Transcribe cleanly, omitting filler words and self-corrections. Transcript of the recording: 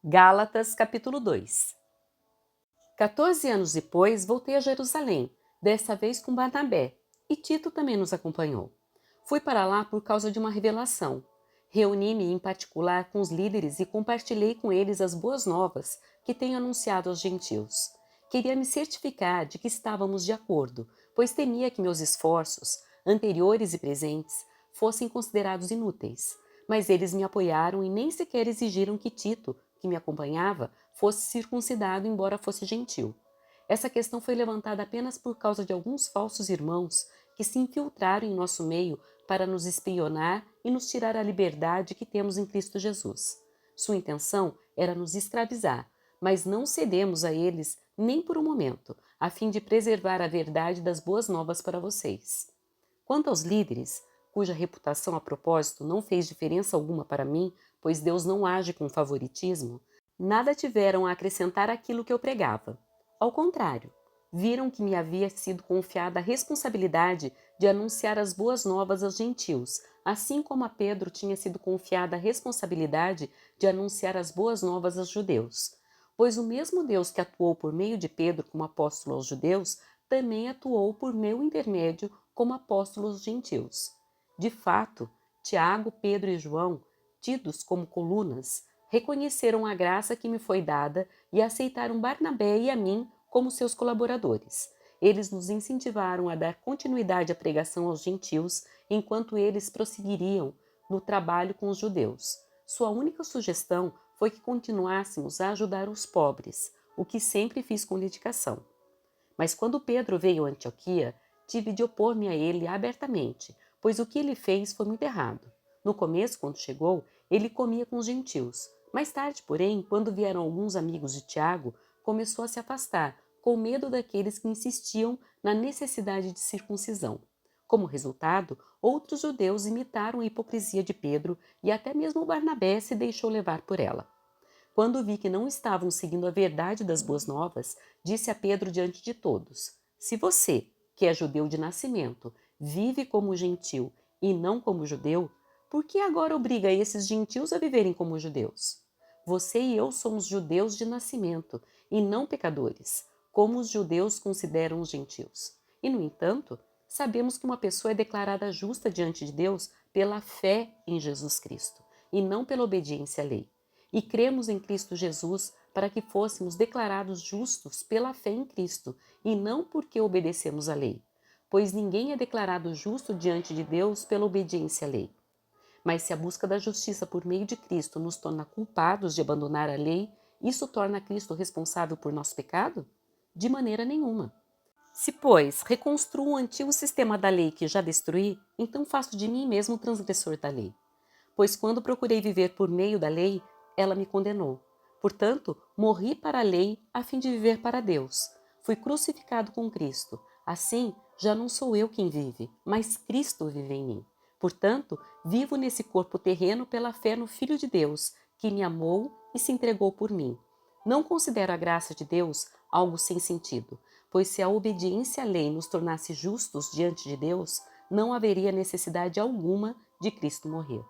Gálatas, capítulo 2. 14 anos depois, voltei a Jerusalém, dessa vez com Barnabé, e Tito também nos acompanhou. Fui para lá por causa de uma revelação. Reuni-me em particular com os líderes e compartilhei com eles as boas novas que tenho anunciado aos gentios. Queria me certificar de que estávamos de acordo, pois temia que meus esforços, anteriores e presentes, fossem considerados inúteis. Mas eles me apoiaram e nem sequer exigiram que Tito, que me acompanhava, fosse circuncidado, embora fosse gentil. Essa questão foi levantada apenas por causa de alguns falsos irmãos que se infiltraram em nosso meio para nos espionar e nos tirar a liberdade que temos em Cristo Jesus. Sua intenção era nos escravizar, mas não cedemos a eles nem por um momento, a fim de preservar a verdade das boas novas para vocês. Quanto aos líderes, cuja reputação a propósito não fez diferença alguma para mim, pois Deus não age com favoritismo, nada tiveram a acrescentar àquilo que eu pregava. Ao contrário, viram que me havia sido confiada a responsabilidade de anunciar as boas novas aos gentios, assim como a Pedro tinha sido confiada a responsabilidade de anunciar as boas novas aos judeus. Pois o mesmo Deus que atuou por meio de Pedro como apóstolo aos judeus, também atuou por meu intermédio como apóstolo aos gentios. De fato, Tiago, Pedro e João, tidos como colunas, reconheceram a graça que me foi dada e aceitaram Barnabé e a mim como seus colaboradores. Eles nos incentivaram a dar continuidade à pregação aos gentios, enquanto eles prosseguiriam no trabalho com os judeus. Sua única sugestão foi que continuássemos a ajudar os pobres, o que sempre fiz com dedicação. Mas quando Pedro veio a Antioquia, tive de opor-me a ele abertamente, pois o que ele fez foi muito errado. No começo, quando chegou, ele comia com os gentios. Mais tarde, porém, quando vieram alguns amigos de Tiago, começou a se afastar, com medo daqueles que insistiam na necessidade de circuncisão. Como resultado, outros judeus imitaram a hipocrisia de Pedro e até mesmo Barnabé se deixou levar por ela. Quando vi que não estavam seguindo a verdade das boas novas, disse a Pedro diante de todos: Se você, que é judeu de nascimento, vive como gentil e não como judeu, por que agora obriga esses gentios a viverem como judeus? Você e eu somos judeus de nascimento e não pecadores, como os judeus consideram os gentios. E, no entanto, sabemos que uma pessoa é declarada justa diante de Deus pela fé em Jesus Cristo e não pela obediência à lei. E cremos em Cristo Jesus para que fôssemos declarados justos pela fé em Cristo e não porque obedecemos à lei. Pois ninguém é declarado justo diante de Deus pela obediência à lei. Mas se a busca da justiça por meio de Cristo nos torna culpados de abandonar a lei, isso torna Cristo responsável por nosso pecado? De maneira nenhuma. Se, pois, reconstruo o antigo sistema da lei que já destruí, então faço de mim mesmo transgressor da lei. Pois quando procurei viver por meio da lei, ela me condenou. Portanto, morri para a lei a fim de viver para Deus. Fui crucificado com Cristo. Assim, já não sou eu quem vive, mas Cristo vive em mim. Portanto, vivo nesse corpo terreno pela fé no Filho de Deus, que me amou e se entregou por mim. Não considero a graça de Deus algo sem sentido, pois se a obediência à lei nos tornasse justos diante de Deus, não haveria necessidade alguma de Cristo morrer.